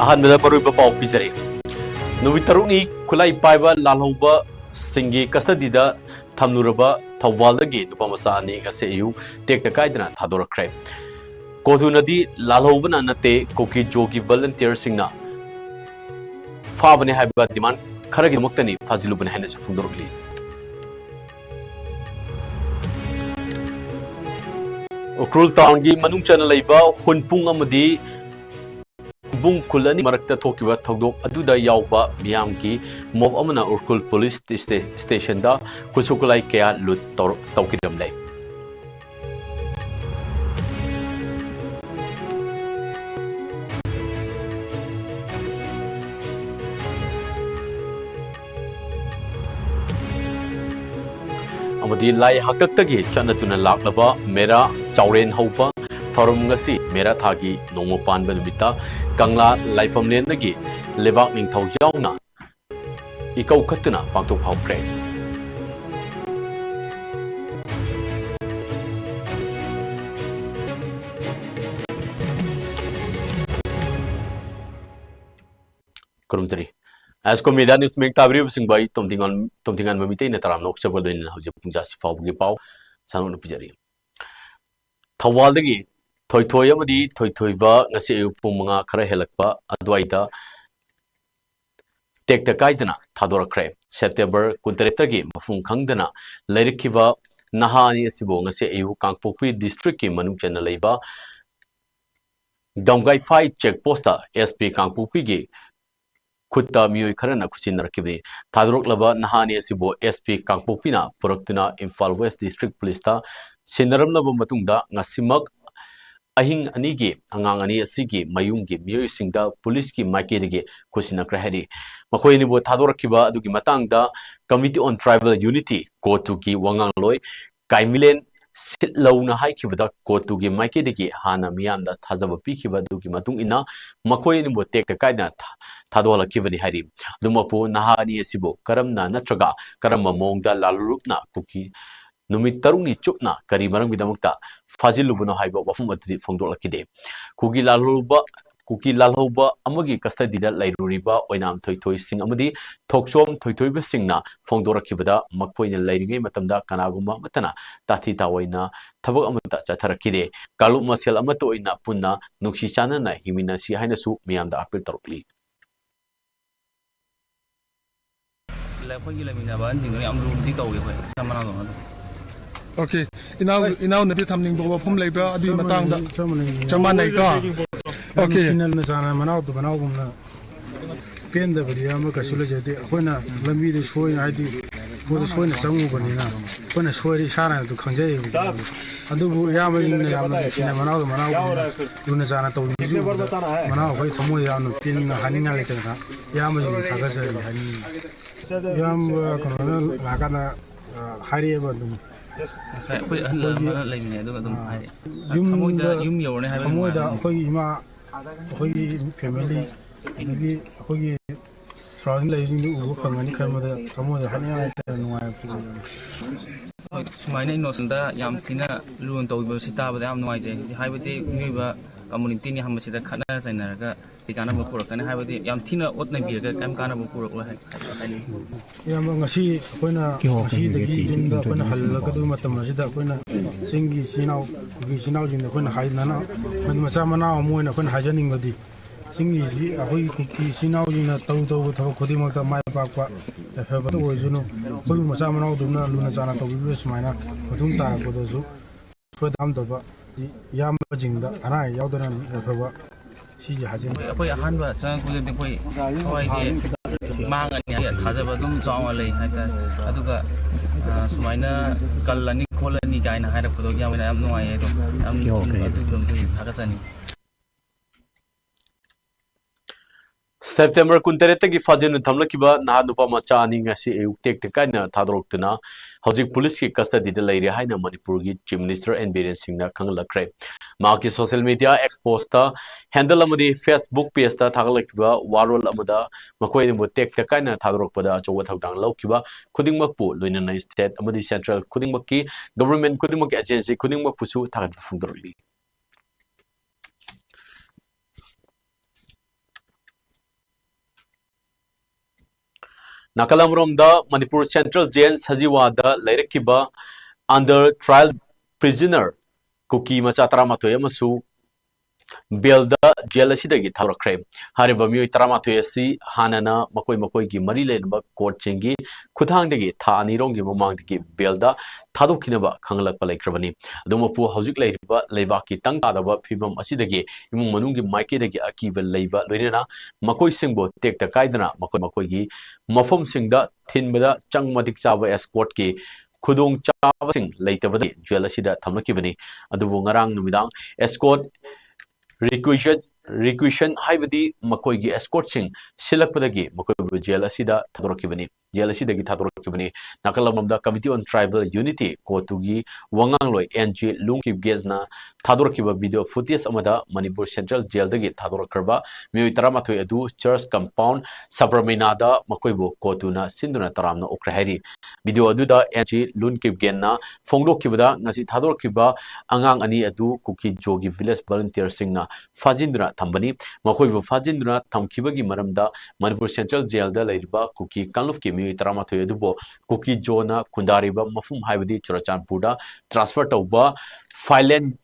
ꯑꯍꯥꯟꯕꯗ ꯃꯔꯨꯑꯣꯏꯕ ꯄꯥꯎ ꯄꯤꯖꯔꯤ ꯅꯨꯃꯤꯠ ꯇꯔꯨꯛꯅꯤ ꯈꯨꯠꯂꯥꯏ ꯄꯥꯏꯕ ꯂꯥꯜꯍꯧꯕ ꯁꯤꯡꯒꯤ ꯀꯁꯇꯗꯤꯗ ꯊꯝꯂꯨꯔꯕ ꯊꯧꯕꯥꯜꯗꯒꯤ ꯅꯨꯄꯥ ꯃꯆꯥ ꯑꯅꯤ ꯉꯁꯤ ꯑꯌꯨꯛ ꯇꯦꯛꯇ ꯀꯥꯏꯗꯅ ꯊꯥꯗꯣꯔꯛꯈ꯭ꯔꯦ ꯀꯣꯊꯨꯅꯗꯤ ꯂꯥꯜꯍꯧꯕꯅ ꯅꯠꯇꯦ ꯀꯣꯀꯤ ꯖꯣꯒꯤ ꯚꯣꯂꯟꯇꯤꯌꯔꯁꯤꯡꯅ ꯐꯥꯕꯅꯦ ꯍꯥꯏꯕ ꯗꯤꯃꯥꯟ ꯈꯔꯒꯤꯗꯃꯛꯇꯅꯤ ꯐꯥꯖꯤꯜꯂꯨꯕꯅꯤ ꯍꯥꯏꯅꯁꯨ ꯐꯣꯡꯗꯣꯔꯛꯂꯤ ꯎꯈ꯭ꯔꯨꯜ ꯇꯥꯎꯟꯒꯤ ꯃꯅꯨꯡ ꯆꯟꯅ ꯂꯩꯕ ꯍꯨꯟꯄꯨꯡ ꯑꯃꯗꯤ ꯕꯨꯡ ꯈꯨꯜ ꯑꯅꯤ ꯃꯔꯛꯇ ꯊꯣꯛꯈꯤꯕ ꯊꯧꯗꯣꯛ ꯑꯗꯨꯗ ꯌꯥꯎꯕ ꯃꯤꯌꯥꯝꯒꯤ ꯃꯣꯞ ꯑꯃꯅ ꯎꯈ꯭ꯔꯨꯜ ꯄꯨꯂꯤꯁ ꯁ꯭ꯇꯦꯁꯟꯗ ꯈꯨꯠꯁꯨ ꯈꯨꯠꯂꯥꯏ ꯀꯌꯥ ꯂꯨꯠ ꯇꯧꯈꯤꯔꯝꯂꯦ अमदी लाई हकतगी चनतुना लाक्लबा मेरा चावरेन हौबा थौरम ngasi मेरा थागी नोंगो पानबा नुमिता कंगला लाइफमलेंदगी लेबाक Ningthou यावना इकौ खत्तुना पांगथोक फाउख्रे कुरुमजरी ISCOM media news mek tabri sing bai tomtingan mamite na taram nok chabal doin hauji pungja si fau gi pau sanu pijari thawal dagi thoi amadi thoi ba ngasi pung manga khara helakpa adwaida tekta kaidana thadorakre September 19 gi mafung khangdana leirikhiba nahani asibo ngasi ayu kangpokpi district ki manung chena leiba gamgai phai check post SP kangpokpi gi खुत्ता मियोय खरना खुसिनरकिबे थादरोकलबा नहानी असिबो SP कांगपोपिना पुरक्तुना Imphal west district पुलिसता सिनरमलबा मतुंगदा ngasimak ahing anigi angang ani asigi mayunggi miyoy singda police की माइकेदगी खुसिनक्रा हेरी मखोयनि बो थादोरकिबा अदुगी मतंगदा कमिटी ऑन ट्राइबल यूनिटी कोटु की वांगांगलोय काइमिलेन सिटलौना हाइखिबदा कोटुगी माइकेदगी हाना मियामदा थाजबा पिखिबा दुगी मतुंग इना मखोयनि बो टेक काइना थादोला किबनी हारी दुमपो नहानी असिबो करमना नत्रगा करम मोंगदा लालुरुपना कुकी नुमित तरुंगी चुपना करी मरंगबिदमक्ता फाजिलुबनो हाइबो वफम अदि फोंदोलकिदे कुकी लालहौबा अमगी कस्टडीदा लैरुरिबा ओइनाम थोइथोइ सिंग अमदी थोकसोम थोइथोइबा सिंगना फोंदोरकिबदा मखोइना लैरिङै मतमदा कनागुमा मतना ताथि तावैना थबक अमता चथरकिदे कालु मसेल अमत ओइना पुन्ना नुक्सी चानना हिमिनासी हाइनसु मियामदा अपील तरुकली Okay, inau nanti thamning bawa pum leba adi matang da cuman naik ka. Okay. Sinal na sana manau tu manau kumna. Pen da beri ama kasih jadi. Aku na lambi di soy na hadi. Aku soy na sangu bani na. Aku na soy di sana tu kangjai. Adu bu ya ama sinal manau kumna. Tu na sana tu biju. Manau kau thamu ya anu pen haninga leka na. Ya ama jadi thaga seri hani. Ya ama kalau laga na hari apa tu. Saya pun hal lain ni, tu kan hari. Yum yor ni hari. Kamu dah, aku ima, aku family, jadi aku surrounding lain ni ubu pengen kamu dah hanya ada nuai. Semua ini innocent yang tina luan tahu bersita pada am nuai je. Hari itu ni bah community ni hamba sida khana saya naraga di kana berpura kana hari itu yang tina ot nabi ke kam kana berpura lah. Yang ngasi aku na ngasi dagi jinda aku na hal kadu matam masjid aku na singi sinau jinda aku na hai nana aku macam mana amu na aku na hajaning gadi singi si aku kuki sinau jinda tahu tahu khodi makta mai pak pak ya betul wajunu aku macam mana duna luna jana tahu biru semaina betul tak aku tu su so dam tu pak yang jinda anak yang tu nan apa pak si hajan aku akan buat saya aku jadi aku je mangan ya haja badum jawab leh ada adu ka semaina kalani kolani kain hai rak pudo yang am nuai itu am adu belum thakasani September 19 gi fajin thamlakiba naha nupa macha ani ngasi ayuk tek kaina thadoroktuna hojik police ki custody da leire haina Manipur gi chief minister and Biren Singh na khanglakre ma ki social media expose ta handle amadi Facebook page ta thaglakiba warol amada makoi ni tek kaina thadorokpada chowa thawdang laukiba khudingmak pu loinana state amadi central khudingmak ki government khudingmak agency khudingmak pusu thagat phungdorli Nakalamromda Manipur Central Jail Sajiwada Lairekiba under trial prisoner Kuki Machatara Matoyamasu Belda Jealousy Taurakre, Haribamu Taramatoyasi, Hanana, Makoi Makoigi, Marile, Court Chingi, Kutangdegi, Tani Rongi Mamangki, Belda, Tadokinaba, Kangla Palekravani, Domapu, Hosik Leva, Levaki, Tangkadaba, Pibam Asidagi, Imungi, Mikey, Akiva Leva, Lorena, Makoi Singbo, take the Kaidana, Makoi Makoigi, Mafum Singda, Tinbada, Changmatik Sava Escort Ki. Kudong Chavasing later jealousy that Tamakivani, Adubungarang Numidang, escort requisition haibadi makoigi escorting silakpadagi makoibu jail asida thadorokibani jail asidagi thadorokibani nakalamamda committee on tribal unity kotugi wangangloi NG lungkib gezna thadorokiba video footage amada manipur central jail dagi thadorokrba mioi taramathoi adu church compound sabraminada makoibu kotuna sinduna taramna okrahari video aduda NG lungkib genna fongdokibada ngasi thadorokiba angang ani adu kuki jogi village volunteer singna Fajindra Thambani, Makoibu Fajindra Tamkibagi Maramda, Manipur Central Jail da Laiba, Kuki Kanlufki Mi Taramato Dubo, Kuki Jona, Kundariba, Mafum Haibadi, Churachan Puda, transfer to Ba, Filen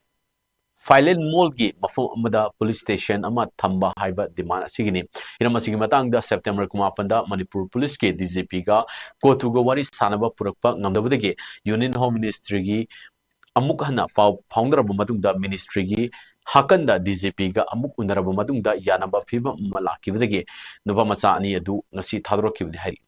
Molgi, Mafum Amada Police Station, Ama Thamba Haiba, Dimana Sigini. In a Masimatanga, September Kumapanda, Manipur Police K, DJP Ga, Kotugawari Sanaba Purapa, Namdavage, Union Home Ministry. Amuk hana founder of Matunda Ministry Hakanda DJP ga amuk unaraba matungda yanaba fiba malaki vidage nova macha ani adu ngasi thadroki bni hari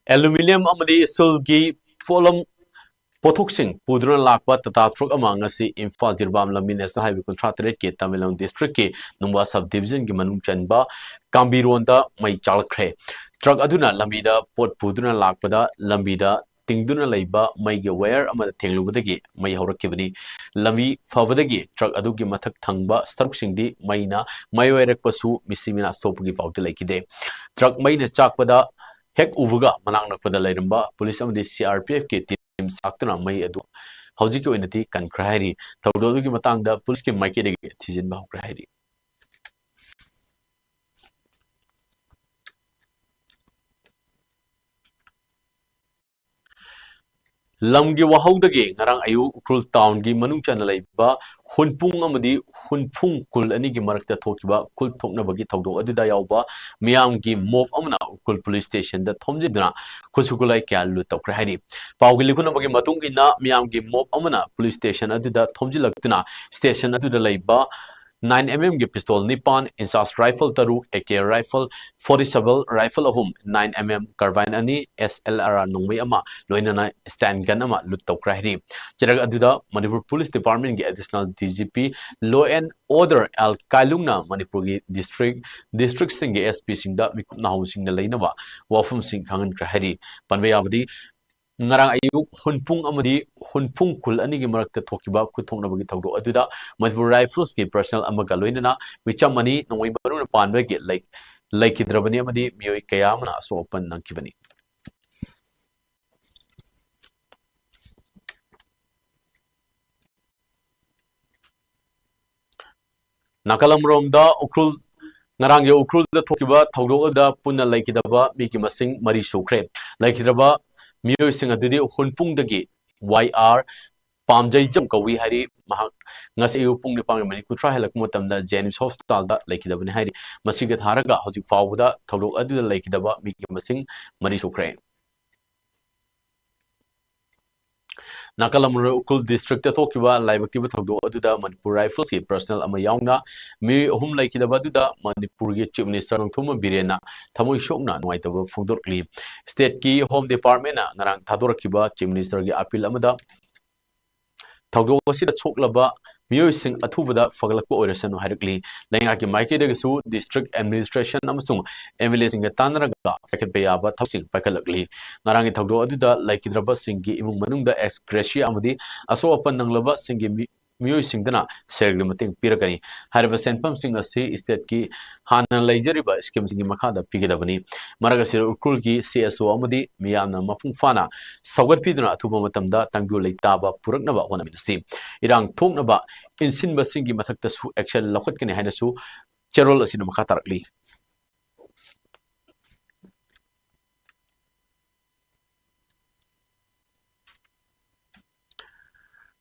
Aluminium amadi sulgi folom Potoxing, Pudran Lakpa, Tata Truck among us, Infal Jirbam Lamin as the highway contractor, Tamil district, Numba subdivision, Gimanum Chanba, Kambironda, my chalkre. Truck Aduna, Lambida, Port Pudran Lakpada, Lambida, Tingduna Laiba, my aware, Amada Tenglubadagi, my Horakivani, Lambi, Favadagi, Truck Adugi Matak Tangba, Struxing di, Maina, my Pasu, Missimina stop give out the lake day. Truck Maina Chakpada, Hek Uvuga, Manang Pada Lairamba, Police of the CRPF team. Saktuna May Adu. Howziki Unity can cry. Taudogi Matanga, Police Kim Mikey Tizin Bao Cry. Lamgi Wahodagi, Narang Ayu, Krul Town, Gi Manung Channel Ba, Hunpung Amadi, Hunpung Kul Anigi Marakta Tokiba, Kul Toknabagi Taudo Adidayaba, Miamgi Mov Amna, Kul Police Station, the Tomjidna, Kusukulai Kalu Tokrahari. Paugikunabagi Matungina, Miamgi Mov Amana, Police Station Adida, Tomjilaktina, Station Adudalaiba. 9mm pistol Nippon, Insas rifle Taru, AK rifle, 47 rifle ahum, 9mm carbine ani, SLR nungmay ama, loinana stand gun ama, lutaw krahiri. Jarag aduda, Manipur Police Department additional DGP, Law and Order Al Kailungna, Manipur District Sing SP Singda, Mikup na sing na lainaba, Wafum Sing Kangan krahiri. Panbayabadi, Narang ayuk hunpung amadi hunpung kul ani gi marakta thokiba kuthong na bagi thawdo aduda Manipur Rifles ki personal amaga loinana micham ani nongoi baru na panba gi like kidrabani amadi mioi kaya mana so open nang kibani Nakalam romda ukrul ngarang ye ukrul da thokiba thawdo da punna like kidaba mi ki masing mari sukre like kidraba Mio sing adudi hunpung dagi YR Pamjai Jam Kawi Hari Mahak Nasi Upung ni Pang Mani Kutra Helak Mutamda James Hospital da Lakidabani Hari Masigat Haraga Hosi Fawda Tawlo Adu Lakidaba Miki Masing Mari Sukre Nakalam Ukul District Tokiba Live Active Tawdo Aduda Manipur Rifles ki personal amayauna Mi Hum Lakidaba Duda Manipur Chief Minister Thuma Birena Thamoi Shokna Noitaba Fudorkli State ki Home Department Narang Tadorkiba Chief Minister ki appeal amada Tawdo Sida Choklaba Musing Atubada Fagalako Orison Harikli, Langaki Mikey Degasu, District Administration Amsung, Emulating a Tanaraga, Fakat Bayaba, Tossing Pakalakli, Narangi Tawdo Aduda, like Hidraba Singi, Imunga ex Gracia Amadi, Aso upon Nanglaba Singi मियोइसिंगदना सेरगि मतेंग पिरकनी हरब सेंफम सिंग असि state की हाना लेजरिबा scheme सिंग मखादा पिगदबनी मरग सिर उकुल की CSO अमदी मियाना मफुंग फाना Saugata पिदना अथुबा मतमदा तंगु लेताबा पुरकनबा होनमिनसी इरांग थोकनबा इंसिनबा सिंगी मथक्तसु action लखतकने हाइनसु चेरोल असिन मखा तारकली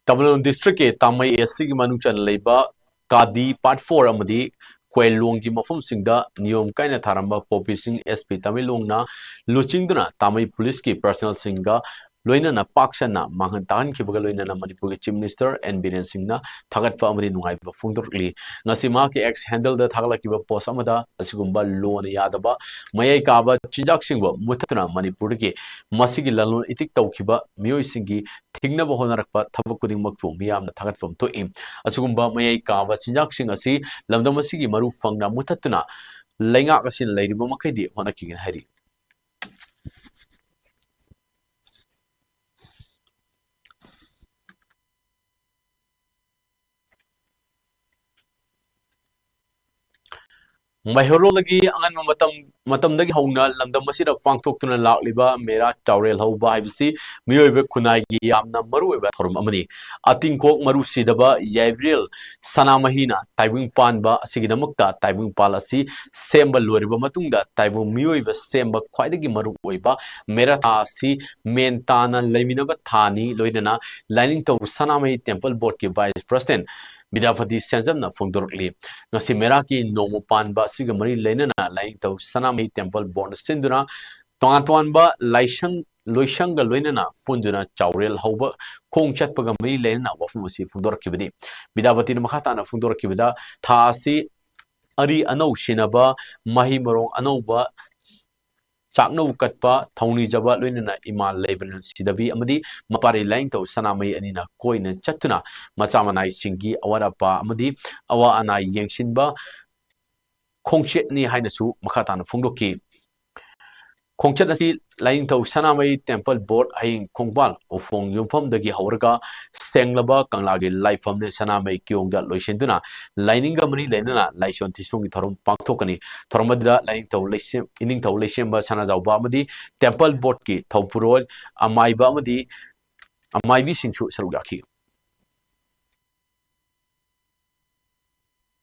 Tamil Nadu district के तामई SC की मनुचन लेबा कादी part 4 अमदी क्वेलोंग की मफम सिंगदा नियम कायना थारंबा पोपी सिंह एसपी तमिलोंग ना लुचिंगदुना तामई पुलिस की पर्सनल सिंगा लोइना पाक्सना मांगन तान की बगल लोइना मणिपुर के chief minister N Biren Singh ना थागतपा अमदी नुंगाइबा फोंदोरकली ngasi ma ke ex handle da thagla ki ba post amada asigumba loan yadaba mayai ka ba chijak singba muthatna manipur ke masigi lalon itik tawkiba miyoi singi thingna ba honarakpa thabak kuding makpu miyam na thagat fam to im asigumba mayai ka ba chijak sing asi lamdam asigi maru fangna muthatna lainga asin leiriba makai di honaki hari Maihorolagi angan matamdagi hauna lamdam masida fangthoktuna lakliba mera tawrel hauba haibsi miyoibe khunai yamna maruiba thorum amani atingkok maru sidaba yavril sanamahina taibung panba asigidamakta taibung pal asi semba loriba matungda taibung miyoiba semba khwaidagi maru oiba mera ta asi mentana leiminaba thani loinana lining to sanamahi temple board ki vice president Bidafati Sanjamna Fongdorkli. Ngasi mera ki nomo panba sigamari lainana laing tau sanami temple born sinduna tongan ba laisang loisanga loinana punduna chaurel hauba kong chat pagamari lainana wafumasi Fongdorkibidi. Bidafati makata na Fongdorkibida thasi ari anau sinaba mahi marong anau ba Chakno katpa thongni jaba loinana ima level sidavi amadi mapari lain to sanamai anina koina chatuna machamanai singi awara pa amadi awa ana yengsinba khongchet ni hainasu makhatana phungdoki khongchet asi lain to sanamai temple board aing khongbal ofong yumpham dagi haurga senglaba kanglagi laifam ne sanamai kyongda loisenduna lining gamani lenana laison tisungi thorum pangthokani thormadra lain to leisem ining to lesemba sana jawba amadi temple board ki thopurol amaiba amadi amaibi singsu sarugaki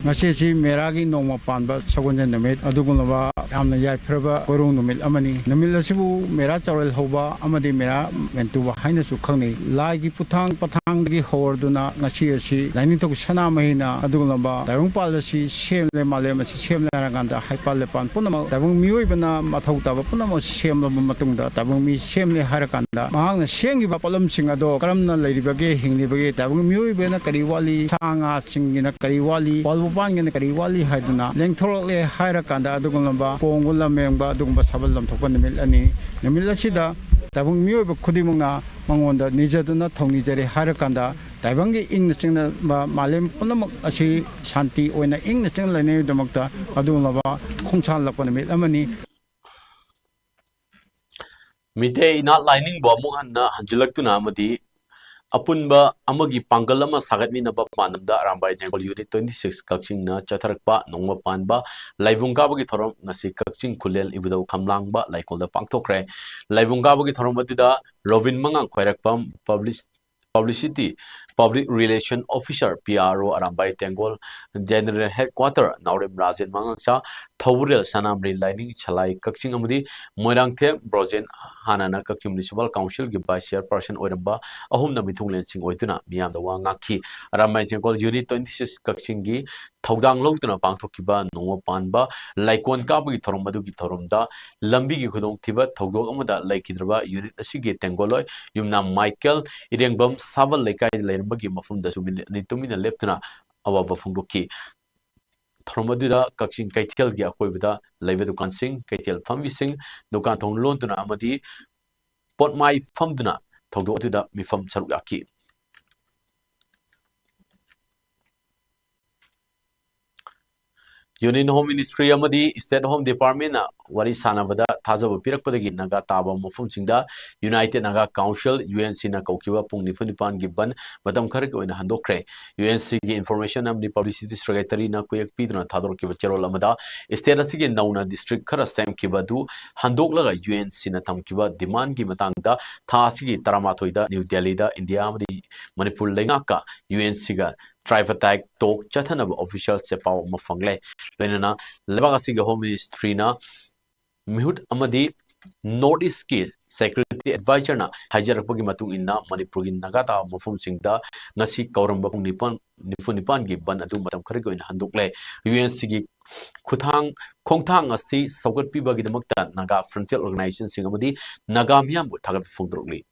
ngasi meragi nongma panba sagonja numit adugunaba amna yaifraba korung numit amani numil asibu mera chawrel hoba amadi mera mentuba haina su khangni laigi puthang pathang gi horduna ngasi asi laini to sana mahina adugunaba daung pal asi semle malem asi semle ranganda haipal le pan punama dabung mioi bana mathau taba punama semla matungda dabung mi semle harakanda mahangna sengi ba palam singado karamna leiribage hinglibage dabung mioi bana kariwali thanga singina kariwali Pangan kari wali haiduna lengtholokle hairakanda adugunaba pongula memba adugumba sabal lamthokpa nimil ani nimil asida tabung miyoiba khudimungna mangonda nijaduna thongnijari hairakanda taibangi ingna chingna malem punamak asi shanti oina ingna chingna lainai damakta adugunaba khongchan lakpa nimil amani Mite ina lining bo muhanna hanjilaktuna amadi Apunba amagi pangalama sagatmi na ba panamda arambay Bengal Unit 26 kakching na chatharakpa nongma panba laivungga bagi thorom ngasi kakching kulel ibudau khamlangba laikolda pangthokre laivungga bagi thorom atida Robin Mangang khwairakpam Public Relation Officer PRO Arambay Bengal General Headquarter Naurem Rajen Mangangcha Thawurel Sanamri Lining Chalai kakching amudi Moirangthe Brojen Hanana Kakching Municipal Council gi Vice Chairperson Oiramba ahum na mithung lensing oituna miyam da wa ngakhi Arambay Bengal Unit 26 kakching gi thawdang lowtuna pangthokiba nongwa panba laikon kabagi thorom adu gi thoromda lambi gi khudong thiba thawdok amada laikidraba unit asigi tengoloi yumna Michael Irengbam Saval Lekai Lerbagi Mafum da Sumin Nitumina Leptuna Awa Funduki Thromadida Kakshing Kaitiel Giakoibida Leve Dukan Sing Kaitiel Famvi Sing Dukan Tong Lontuna Amadi Pot Mai Famduna Togo to the Mifam Sarugaki Union Home Ministry amadi State Home Department na wari sanabada thajaba pirakpadagi naga taba mafumsingda United Naga Council UNC na kaukiwa pung nifunipan gi ban matam kharek oina handokre UNC gi information amni publicity secretary na kuyak piduna thador ki cherol amada state asigi nauna district khara sem ki badu handok UNC na thamkiba demand gi matangda tha asigi taramatoida New Delhi da India amadi Manipur lengaka UNC ga tripartite talk chathanaba official chepaw mafangle Benana Levagasi Home Ministry na Mihut Amadi Northeast ki Security Advisor na Hajarapagi Matung inna Manipur in Nagata Mufum Singda Nasi Kauramba Nifunipan gi ban adu matam kharigo in handukle UNC gi Kuthang Kongthang asi Saugat Pibagi Damakta Naga Frontier Organization Singamadi Nagamiam Tagat Fundrugli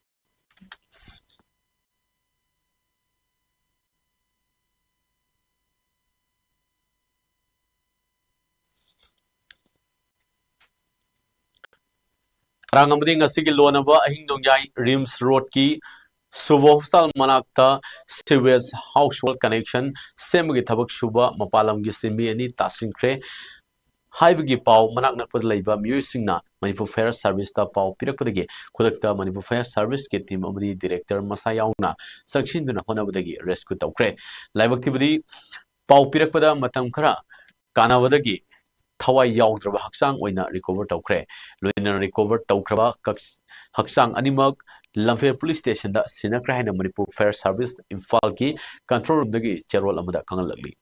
Rangamadi ngasigi lonaba ahing dongyai Rims Road ki Suvo Hostel manakta sewage household connection semgi thabak shuba mapalam gi simi ani tasinkre haibagi pau manak nakpad leiba miyusingna Manipur Fair Service ta pau pirakpadagi khudakta Manipur Fair Service ke team amadi director masayauna sakshinduna honabadagi rescue tawkre laibakthibadi pau pirakpada matam khara kanawadagi Thawai yaudraba haksang oina recover tawkre loina recover tawkraba haksang animak Lamphir police station da sinakra haina Manipur Fair Service Imphal ki control room dagi cherol amada kangalagli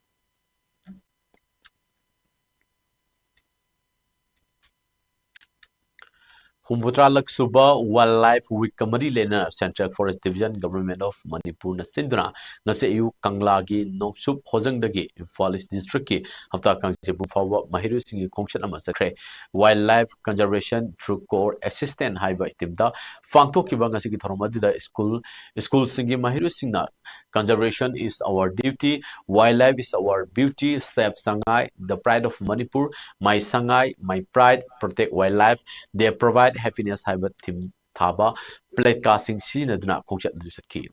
Humputra Lak Suba Wildlife Week Kamari Lena Central Forest Division Government of Manipur na Sinduna ngase yu Kanglagi Noksup Hojangdagi Imphal District ki hafta kangjebu fawa mahiru singi kongshan ama sakre Wildlife Conservation Through Core Assistant haiba itimda fangto kiba ngase ki thoromadida school singi mahiru singna conservation is our duty wildlife is our beauty save sangai the pride of Manipur my sangai my pride protect wildlife they provide happiness haiba thim thaba plate casting sinaduna kongshat du sakhi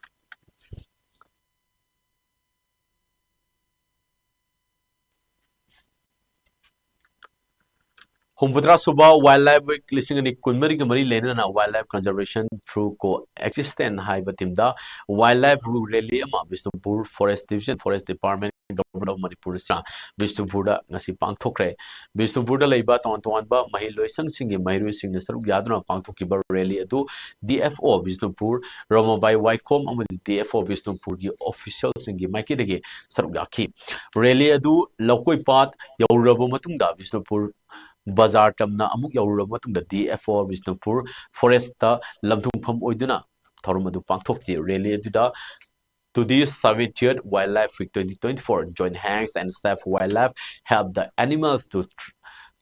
Humputra Suba Wildlife Week listing ni kunmari gamari lena na wildlife conservation through coexistence haiba timda wildlife rally ama Bishnupur Forest Division Forest Department Government of Manipur sa Bishnupur da ngasi pangthokre Bishnupur da leiba ton ba mahiloi sangsingi mahiru singna saruk yaduna pangthokiba rally adu DFO Bishnupur Romabai Waikom amadi DFO Bishnupur gi official singi maiki dege saruk yakhi rally adu lokoi pat yaurabo matungda Bishnupur Bazar Tamna Amuk Yaurab Matunda DFO Bishnupur Foresta Lamthungpham Oiduna Thorumadu Pangthokti Rally Duda to this 70th Wildlife Week 2024 join hands and save wildlife help the animals to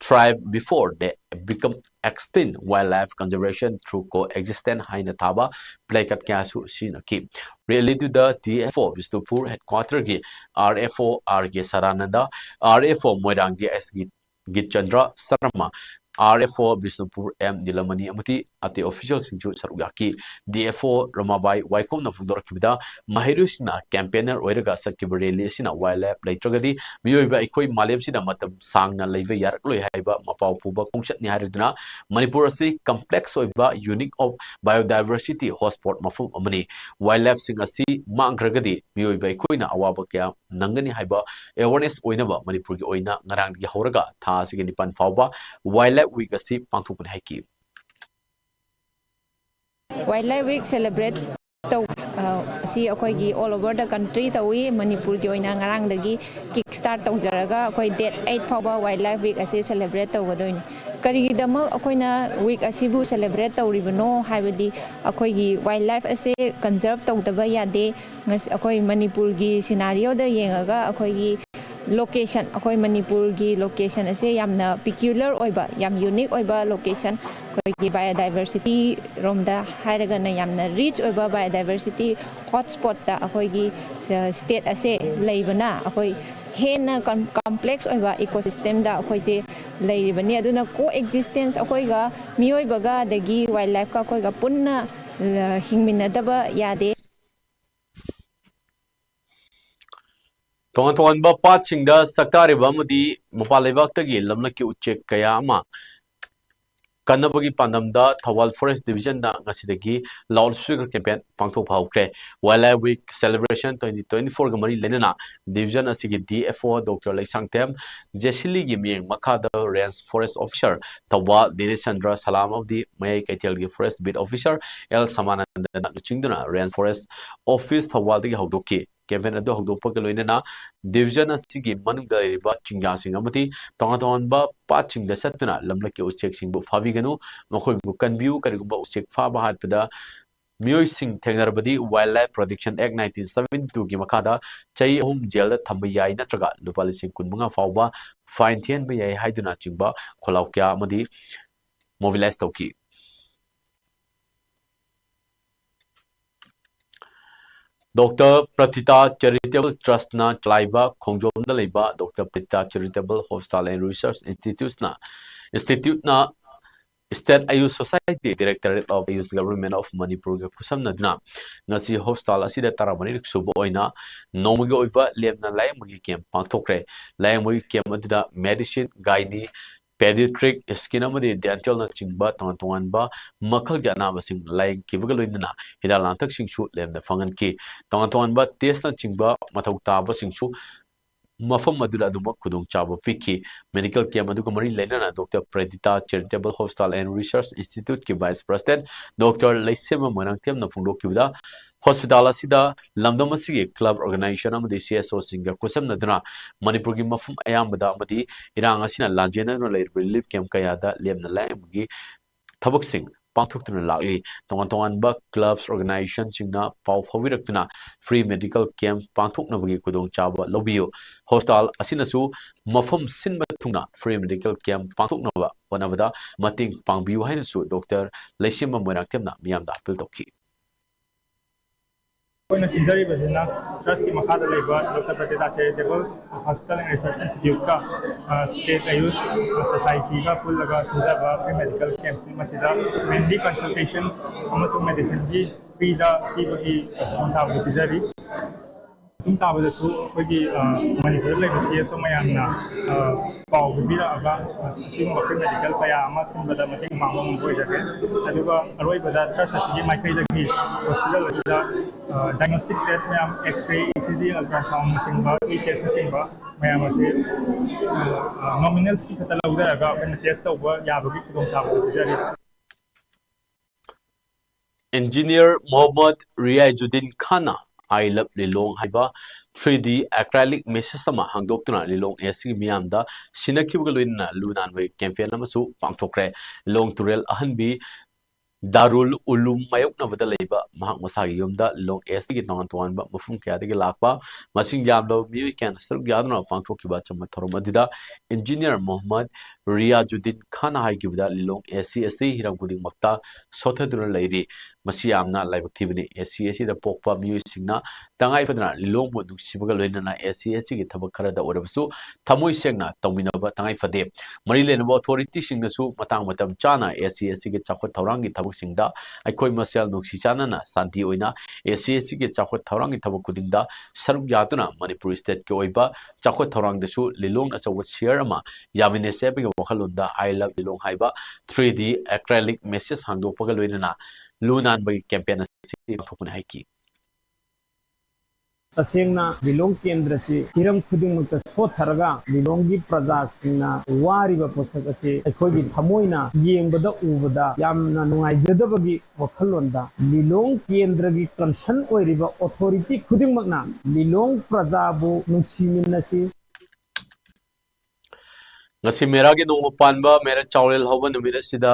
thrive before they become extinct wildlife conservation through coexistence haina thaba playkat kyasu sinaki Rally Duda DFO Bishnupur headquarter gi RFO RG Sarananda RFO Moirangi SG Gitchandra Sarma RFO Bishnupur M Nilamani Amati at the official Sinju Sarugaki DFO Ramabai Waikom na Fundor Kibida Mahirusina campaigner Oiraga Sakibari Sina Wildlife Latragadi Mioba Ikoi Malem Sina Matam Sang na Leve Yarklo Haiba Mapau Puba Kongshat Nihariduna Manipur Asi complex Oiba unique of biodiversity hotspot Mafum Amani Wildlife Singasi Mangragadi Mioba Ikoina Awaba Kya Nangani Haiba awareness Oinaba Manipur Oina Narang Yahoraga Ta Signipan Fauba Wildlife Week asi pangthupan haiki Wildlife Week celebrate si akoigi all over the country tawi Manipur gi oina ngarang dagi kickstart tawjaraga akoi date 8 fawba Wildlife Week asi celebrate tawgadoin karigidama akoina week asibu celebrate tawribano haibadi akoigi wildlife asi conserve tawdaba yade ngas akoi Manipur gi scenario da yengaga akoigi location akoi Manipur gi location ase yamna peculiar oiba yam unique oiba location akoi biodiversity romda hairaga na yamna rich oiba biodiversity hotspot da akoi gi state ase leibana akoi hena complex oiba ecosystem da akoi se leibani aduna coexistence akoi ga mioiba ga dagi wildlife ka akoi ga punna hingminadaba yade तोंगान तोंगान बा पातसिंगदा सक्तारिबा अमदि मपाल लेबाक्तगी लमलकी उच्चेक कया अमा कन्नबगी पांडमदा Thoubal forest division दा ngasi loud speaker campaign पांगथोक फाउक्रे wild week celebration 2024 ग मरी लेना डिवीजन असिगी डीएफओ डॉक्टर लेसांगतेम जेसिली गी मियंग मखादा रेंज फॉरेस्ट ऑफिसर थवा दिनेशचंद्र सलाम ऑफ दी मय कैथल गी forest beat officer L Samananda चिंगदना रेंज फॉरेस्ट ऑफिस थवाल दी हौदोकी कैंपेन अदो हौदोपक लोइना डिवीजन असिगी मनुंगदा रिबा चिंगासिंग अमति तोंगा तोंगानबा पातसिंगदा सत्तना लमलकी उचेकसिंगबु फाबिगनु मखोयबु कन्व्यू करिगुंबा उचेक फाबा हातपदा मियोइसिंग थेंगनरबदी वाइल्ड लाइफ प्रोटेक्शन एक्ट 1972 की मखादा चई अहुम जेल थंब याई नत्रगा लुपा लिसिंग कुनमंगा फावबा फाइन थियन बे याई हाइदुना चिंबा खोलाउक्या अमदी मोबिलाइज तौकी डॉक्टर प्रतिता चैरिटेबल ट्रस्ट ना चलाइबा खोंजोम लेबा doctor Pratita charitable hospital and research institute ना state AYUSH society directorate of AYUSH government of Manipur के खुसमनदना ngasi हॉस्पिटल असिदा तारामनि सुब ओइना नोमगी ओइबा लेबना लायमगी कैंप पांथोक्रे लायमगी कैंप अदुदा मेडिसिन गाइनी पेडिट्रिक स्किन अमदि डेंटल ना चिंबा तोंगान तोंगानबा मखल के अनाबसिंग लाइंग किबगा लोइनना हिदा लांथक सिंगसु लेबना फंगन की तोंगान तोंगानबा टेस्ट ना चिंबा मथौ ताबा सिंगसु मफम मधुरा दुमक खुदोंग चाबो पिकी मेडिकल कैंप अदुग मरी लेना doctor Pratita charitable hospital and research institute की वाइस प्रेसिडेंट डॉक्टर लैसेम मनंगतेम न फोंदोकिबदा हॉस्पिटल असिदा लमदम असिगे क्लब ऑर्गेनाइजेशन अमदि सीएसओ सिंगा कुसमनदना मणिपुर की मफम अयामदा अमदि इरांग असिना लाजेना रिलीफ कैंप कयादा लेमना लायमगी थबक सिंह पांथुक्तुना लागली तोंगान तोंगानबा क्लब्स ऑर्गेनाइजेशन सिंगना पाव फविरक्तुना फ्री मेडिकल कैंप पांथुक्नबगी खुदोंग चाबा लौबियो हॉस्पिटल असिनसु मफम सिनबा थुंगना फ्री मेडिकल कैंप पांथुक्नबा वनाबदा मतिंग पांगबियु हाइनसु डॉक्टर लैसिम मोइराक्तेमना मियामदा अपील तौकी कोई सिंजरी बिजनेस ट्रस्ट की मखादा लेबा doctor Pratita charitable hospital and research institute का स्टेट आयुष सोसाइटी का पुल लगा सिंजरबा फ्री मेडिकल कैंप मसीदा मेनली कंसल्टेशन अमसुंग मेडिसिन की फ्री दा की खंसाब पिजरी तुम ताबदसु अखोगी मणिपुर लेबा सीएसओ मयामना पाव बिबिरागा सिंग फ्री मेडिकल कया अमा सिंबदा मतिंग मांगो मंगोय जगे अदुगा अरोइबदा ट्रस्ट असिगी माइकैदगी हॉस्पिटल असिदा डायग्नोस्टिक टेस्ट में एक्सरे ईसीजी अल्ट्रासाउंड चिंबा ई टेस्ट चिंबा मैम असे नॉमिनल्स की खतला उदरगा अपन टेस्ट तौबा याबगी खुदोंचाबो पिजरी इंजीनियर मोहम्मद रियाजुद्दीन खाना आई लव लिलोंग हाइबा 3D acrylic message sama hangdoktuna lilong esi miyamda sinakhibuga loina lunan we campaign amasu pangthokre long turel ahanbi darul ulum mayokna bada leiba mahak masagi yumda long esi gi tongan tongan ba mafum kya de lakpa masing yamdo mi can saruk yadna pangthokkiba chama thorom adida engineer mohammad riyajuddin khan hai gibda lilong esi hiram guding makta sothaduna leiri masi amna laibakthibni esi da pokpa mi singna tangai fadna lilong bo duksibuga loina esi gi thabak khara da orabasu thamoi sengna tawminaba tangai fade mari lenaba authority singna su matang matam chana esi gi chakhot thawrang gi thabak singda aikoi masel nuksi chana na santi oina esi gi chakhot thawrang gi thabak kudingda saruk yatuna manipur state ke oiba chakhot thawrang da su lilong achawa share ama yamine sebe wakhalunda I love lilong haiba 3D acrylic message hangdokpaga loina lunan bagi campaign asi thokune haiki तसेंगना लिलोंग केंद्र से Hiram खुदिंगमुक्त सोथरगा लिलोंगी प्रजा सिंगना वारिबा पोसक असे अखोगी थमोइना येंगबदा उबदा यामना नुंगाइजदबगी वखलोंदा लिलोंग केंद्र की concern ओइरिबा authority खुदिंगमकना लिलोंग प्रजाबु नुंसिमिनसी ngasi mera gi nong panba mera chawrel hoba numira sida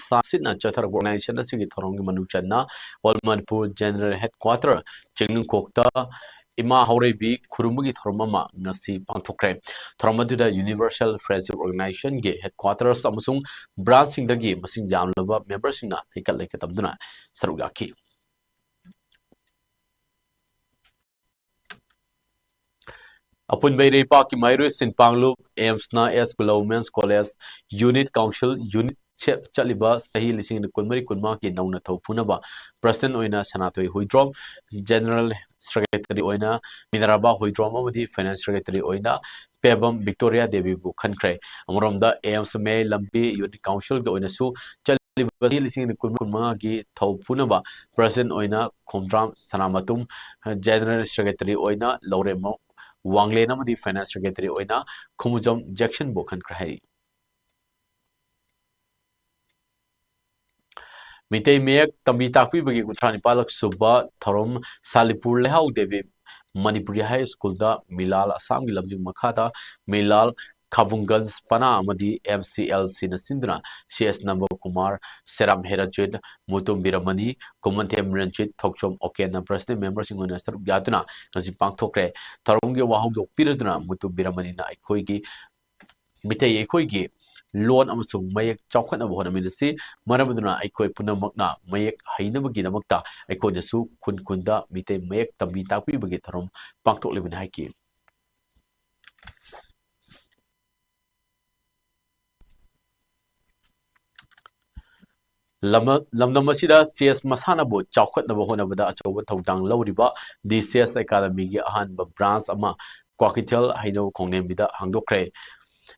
sasit na chathar organization asigi thorong gi manu channa wal manipur general headquarter chingnung kokta ima haurebi khurumgi thormama ngasi pangthokre thormadida universal friendship organization ge headquarters amusung branch sing dagi masing jamlaba members singna hikal lekatamduna sarugaki Upon by Repa ki Myro Sin Panglup, Ames na S. Women's College, Unit Council, Unit ꯆꯠꯂꯤꯕ ꯆꯍꯤ 2019 ꯒꯤ ꯅꯧꯅ ꯊꯧ ꯄꯨꯅꯕ president ꯑꯣꯏꯅ ꯁꯅꯥꯊꯣꯏ Huidrom, general secretary ꯑꯣꯏꯅ ꯃꯤꯅꯔꯥꯕꯥ ꯍꯨꯏꯗ꯭ꯔꯣꯝ ꯑꯃꯗꯤ finance secretary ꯑꯣꯏꯅ ꯄꯦꯕꯝ ꯚꯤꯛꯇꯣꯔꯤꯌꯥ ꯗꯦꯕꯤꯕꯨ ꯈꯟꯈ꯭ꯔꯦ꯫ ꯑꯃꯔꯣꯝꯗ ꯑꯦꯝꯁ ꯃꯦ ꯂꯝꯕꯤ ꯌꯨꯅꯤꯠ ꯀꯥꯎꯟꯁꯤꯜꯒꯤ ꯑꯣꯏꯅꯁꯨ ꯆꯠꯂꯤꯕ ꯆꯍꯤ 2019 ꯒꯤ ꯊꯧ ꯄꯨꯅꯕ ꯄ꯭ꯔꯁꯤꯗꯦꯟꯠ ꯑꯣꯏꯅ ꯈꯣꯝꯗ꯭ꯔꯥꯝ ꯁꯅꯥꯃꯇꯨꯝ, ꯖꯦꯅꯔꯦꯜ ꯁꯦꯀ꯭ꯔꯦꯇꯔꯤ ꯑꯣꯏꯅ ꯂꯧꯔꯦꯝ ꯋꯥꯡꯂꯦꯟ ꯑꯃꯗꯤ ꯐꯥꯏꯅꯥꯟꯁ ꯁꯦꯀ꯭ꯔꯦꯇꯔꯤ ꯑꯣꯏꯅ ꯈꯨꯃꯨꯖꯝ ꯖꯦꯛꯁꯟꯕꯨ ꯈꯟꯈ꯭ꯔꯦ ꯍꯥꯏꯔꯤ꯫ ꯃꯤꯇꯩ ꯃꯌꯦꯛ ꯇꯝꯕꯤ ꯇꯥꯛꯄꯤꯕꯒꯤ 39ꯂꯛ ꯁꯨꯕ ꯊꯧꯔꯝ ꯁꯥꯂꯤꯄꯨꯔ ꯂꯩꯍꯥꯎ ꯗꯦꯕꯤ ꯃꯅꯤꯄꯨꯔꯤ ꯍꯥꯏ ꯁ꯭ꯀꯨꯜꯗ ꯃꯤꯂꯥꯜ ꯑꯁꯥꯝꯒꯤ ꯂꯝꯖꯤꯡ ꯃꯈꯥꯗ ꯃꯤꯂꯥꯜ ꯈꯥꯕꯨꯡꯒꯟꯖ ꯄꯅꯥ ꯑꯃꯗꯤ MCLCꯅ ꯁꯤꯟꯗꯨꯅ CS ꯅꯝꯕ ꯀꯨꯃꯥꯔ, ꯁꯦꯔꯥꯝ ꯍꯦꯔꯥꯖꯤꯠ, ꯃꯨꯇꯨꯝ ꯕꯤꯔꯃꯅꯤ, ꯀꯨꯃꯟꯊꯦꯝ ꯔꯟꯖꯤꯠ, ꯊꯣꯛꯆꯣꯝ ꯑꯣꯀꯦꯟꯅ ꯄ꯭ꯔꯁꯤꯗꯦꯟꯠ ꯃꯦꯝꯕꯔꯁꯤꯡ ꯑꯣꯏꯅ ꯁꯔꯨꯛ ꯌꯥꯗꯨꯅ ꯉꯁꯤ ꯄꯥꯡꯊꯣꯛꯈ꯭ꯔꯦ꯫ ꯊꯧꯔꯝꯒꯤ ꯋꯥꯍꯧꯗꯣꯛ ꯄꯤꯔꯗꯨꯅ ꯃꯨꯇꯨꯝ ꯕꯤꯔꯃꯅꯤꯅ ꯑꯩꯈꯣꯏꯒꯤ ꯃꯤꯇꯩ ꯑꯩꯈꯣꯏꯒꯤ ꯂꯣꯟ ꯑꯃꯁꯨꯡ ꯃꯌꯦꯛ ꯆꯥꯎꯈꯠꯅꯕ ꯍꯣꯠꯅꯃꯤꯟꯅꯁꯤ, ꯃꯔꯝ ꯑꯗꯨꯅ ꯑꯩꯈꯣꯏ ꯄꯨꯝꯅꯃꯛꯅ ꯃꯌꯦꯛ ꯍꯩꯅꯕꯒꯤꯗꯃꯛꯇ ꯑꯩꯈꯣꯏꯅꯁꯨ ꯈꯨꯟ ꯈꯨꯟꯗ ꯃꯤꯇꯩ ꯃꯌꯦꯛ ꯇꯝꯕꯤ ꯇꯥꯛꯄꯤꯕꯒꯤ ꯊꯧꯔꯝ ꯄꯥꯡꯊꯣꯛꯂꯤꯕꯅꯤ ꯍꯥꯏꯈꯤ꯫ ꯂꯝꯗꯝ ꯑꯁꯤꯗ ꯆꯦꯁ ꯃꯁꯥꯟꯅꯕꯨ ꯆꯥꯎꯈꯠꯅꯕ ꯍꯣꯠꯅꯕꯗ ꯑꯆꯧꯕ ꯊꯧꯗꯥꯡ ꯂꯧꯔꯤꯕ ꯗꯤ ꯆꯦꯁ ꯑꯦꯀꯥꯗꯃꯤꯒꯤ ꯑꯍꯥꯟꯕ ꯕ꯭ꯔꯥꯟꯆ ꯑꯃ ꯀ꯭ꯋꯥꯀꯩꯊꯦꯜ ꯍꯩꯅꯧ ꯈꯣꯡꯂꯦꯝꯕꯤꯗ ꯍꯥꯡꯗꯣꯛꯈ꯭ꯔꯦ꯫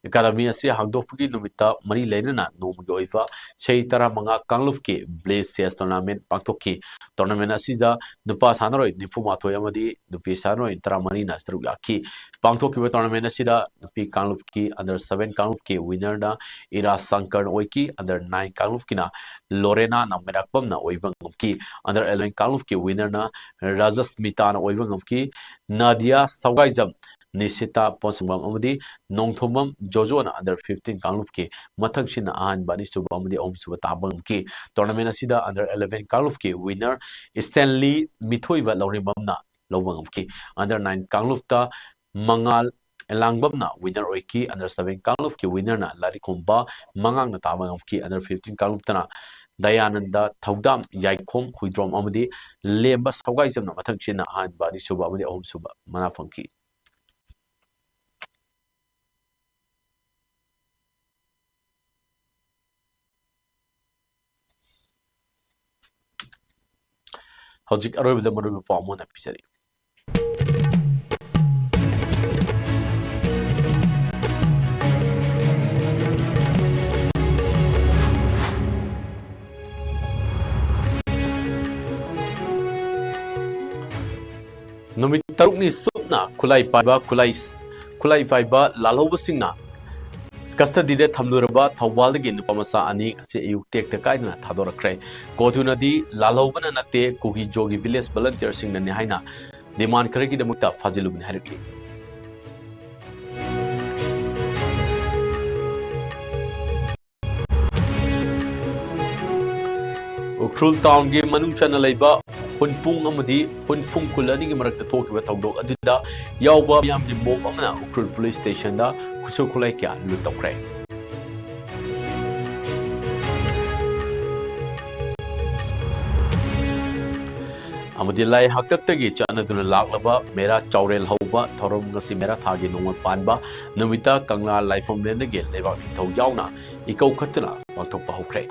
ꯑꯦꯀꯥꯗꯃꯤ ꯑꯁꯤ ꯍꯥꯡꯗꯣꯛꯄꯒꯤ ꯅꯨꯃꯤꯠꯇ ꯃꯔꯤ ꯂꯩꯅꯅ ꯅꯣꯡꯃꯒꯤ ꯑꯣꯏꯕ ꯆꯍꯤ 15 ꯀꯥꯡꯂꯨꯞꯀꯤ ꯕ꯭ꯂꯦꯖ ꯆꯦꯁ ꯇꯣꯔꯅꯥꯃꯦꯟꯠ ꯄꯥꯡꯊꯣꯛꯈꯤ꯫ ꯇꯣꯔꯅꯥꯃꯦꯟꯠ ꯑꯁꯤꯗ ꯅꯨꯄꯥ ꯁꯥꯟꯅꯔꯣꯏ 94 ꯑꯃꯗꯤ ꯅꯨꯄꯤ ꯁꯥꯟꯅꯔꯣꯏ 14ꯅ ꯁꯔꯨꯛ ꯌꯥꯈꯤ꯫ ꯄꯥꯡꯊꯣꯛꯈꯤꯕ ꯇꯣꯔꯅꯥꯃꯦꯟꯠ ꯑꯁꯤꯗ ꯅꯨꯄꯤ ꯀꯥꯡꯂꯨꯞꯀꯤ ꯑꯟꯗꯔ 7 ꯀꯥꯡꯂꯨꯞꯀꯤ ꯋꯤꯅꯔꯅ ꯏꯔꯥ ꯁꯪꯀꯔꯅ ꯑꯣꯏꯈꯤ, ꯑꯟꯗꯔ 9 ꯀꯥꯡꯂꯨꯞꯀꯤꯅ ꯂꯣꯔꯦꯅꯥ ꯅꯥꯃꯦꯔꯥꯛꯄꯝꯅ ꯑꯣꯏꯕ ꯉꯝꯈꯤ, ꯑꯟꯗꯔ 11 ꯀꯥꯡꯂꯨꯞꯀꯤ ꯋꯤꯅꯔꯅ ꯔꯥꯖꯁꯃꯤꯇꯥꯅ ꯑꯣꯏꯕ ꯉꯝꯈꯤ꯫ ꯅꯥꯗꯤꯌꯥ ꯁꯧꯒꯥꯏꯖꯝ, ꯅꯤꯁꯤꯇꯥ ꯄꯣꯟꯁꯪꯕꯝ ꯑꯃꯗꯤ ꯅꯣꯡꯊꯣꯝꯕꯝ ꯖꯣꯖꯣꯅ ꯑꯟꯗꯔ 15 ꯀꯥꯡꯂꯨꯞꯀꯤ ꯃꯊꯪꯁꯤꯅ ꯑꯍꯥꯟꯕ, ꯑꯅꯤꯁꯨꯕ ꯑꯃꯗꯤ ꯑꯍꯨꯝꯁꯨꯕ ꯇꯥꯕ ꯉꯝꯈꯤ꯫ ꯇꯣꯔꯅꯥꯃꯦꯟꯠ ꯑꯁꯤꯗ ꯑꯟꯗꯔ 11 ꯀꯥꯡꯂꯨꯞꯀꯤ ꯋꯤꯅꯔ ꯏꯁꯇꯦꯟꯂꯤ ꯃꯤꯊꯣꯏꯕ ꯂꯧꯔꯦꯝꯕꯝꯅ ꯂꯧꯕ ꯉꯝꯈꯤ꯫ ꯑꯟꯗꯔ 9 ꯀꯥꯡꯂꯨꯞꯇ ꯃꯉꯥꯜ ꯑꯦꯂꯥꯡꯕꯝꯅ ꯋꯤꯅꯔ ꯑꯣꯏꯈꯤ꯫ ꯑꯟꯗꯔ 7 ꯀꯥꯡꯂꯨꯞꯀꯤ ꯋꯤꯅꯔꯅ ꯂꯥꯏꯔꯤꯛꯈꯣꯝꯕ ꯃꯉꯥꯡꯅ ꯇꯥꯕ ꯉꯝꯈꯤ꯫ ꯑꯟꯗꯔ 15 ꯀꯥꯡꯂꯨꯞꯇꯅ ꯗꯌꯥꯅꯟꯗ ꯊꯧꯗꯥꯝ ꯌꯥꯏꯈꯣꯝ ꯍꯨꯏꯗ꯭ꯔꯣꯝ ꯑꯃꯗꯤ ꯂꯦꯝꯕ ꯁꯧꯒꯥꯏꯖꯝꯅ ꯃꯊꯪꯁꯤꯅ ꯑꯍꯥꯟꯕ, ꯑꯅꯤꯁꯨꯕ ꯑꯃꯗꯤ ꯑꯍꯨꯝꯁꯨꯕ ꯃꯅꯥ ꯐꯪꯈꯤ꯫ ꯍꯧꯖꯤꯛ ꯑꯔꯣꯏꯕꯗ ꯃꯔꯨꯑꯣꯏꯕ ꯄꯥꯎ ꯑꯃ ꯑꯣꯏꯅ ꯄꯤꯖꯔꯤ꯫ ꯅꯨꯃꯤꯠ 6ꯅꯤ ꯁꯨꯞꯅ ꯈꯨꯠꯂꯥꯏ ꯄꯥꯏꯕ ꯂꯥꯜꯍꯧꯕꯁꯤꯡꯅ ꯀꯁꯇꯗꯤꯗ ꯊꯝꯂꯨꯔꯕ ꯊꯧꯕꯥꯜꯗꯒꯤ ꯅꯨꯄꯥꯃꯆꯥ 2 ꯑꯁꯤ ꯑꯌꯨꯛ ꯇꯦꯛꯇ ꯀꯥꯏꯗꯅ ꯊꯥꯗꯣꯔꯛꯈ꯭ꯔꯦ꯫ ꯀꯣꯊꯨꯅꯗꯤ ꯂꯥꯜꯍꯧꯕꯅ ꯅꯠꯇꯦ, ꯀꯨꯀꯤꯖꯣꯒꯤ ꯚꯤꯂꯦꯖ ꯚꯂꯟꯇꯤꯌꯔꯁꯤꯡꯅꯅꯤ ꯍꯥꯏꯅ ꯗꯤꯃꯥꯟ ꯈꯔꯒꯤꯗꯃꯛꯇ ꯐꯥꯖꯤꯜꯂꯨꯕꯅꯤ ꯍꯥꯏꯔꯛꯂꯤ꯫ ꯎꯈ꯭ꯔꯨꯜ ꯇꯥꯎꯟꯒꯤ ꯃꯅꯨꯡ ꯆꯟꯅ ꯂꯩꯕ ꯍꯨꯟꯄꯨꯡ ꯑꯃꯗꯤ ꯍꯨꯟꯐꯨꯡ ꯈꯨꯜ ꯑꯅꯤꯒꯤ ꯃꯔꯛꯇ ꯊꯣꯛꯈꯤꯕ ꯊꯧꯗꯣꯛ ꯑꯗꯨꯗ ꯌꯥꯎꯕ ꯃꯤꯌꯥꯝꯒꯤ ꯃꯣꯞ ꯑꯃꯅ ꯎꯈ꯭ꯔꯨꯜ ꯄꯨꯂꯤꯁ ꯁ꯭ꯇꯦꯁꯟꯗ ꯈꯨꯠꯁꯨ ꯈꯨꯠꯂꯥꯏ ꯀꯌꯥ ꯂꯨꯠ ꯇꯧꯈ꯭ꯔꯦ꯫ ꯑꯃꯗꯤ ꯂꯥꯏ ꯍꯥꯛꯇꯛꯇꯒꯤ ꯆꯠꯅꯗꯨꯅ ꯂꯥꯛꯂꯕ ꯃꯦꯔꯥ ꯆꯥꯎꯔꯦꯜ ꯍꯧꯕ ꯊꯧꯔꯝ ꯉꯁꯤ ꯃꯦꯔꯥ ꯊꯥꯒꯤ ꯅꯣꯡꯃ ꯄꯥꯟꯕ ꯅꯨꯃꯤꯠꯇ ꯀꯪꯂꯥ ꯂꯥꯏꯐꯝꯂꯦꯟꯗꯒꯤ ꯂꯩꯕꯥꯛ ꯅꯤꯡꯊꯧ ꯌꯥꯎꯅ ꯏꯀꯧ ꯈꯠꯇꯨꯅ ꯄꯥꯡꯊꯣꯛꯄ ꯍꯧꯈ꯭ꯔꯦ꯫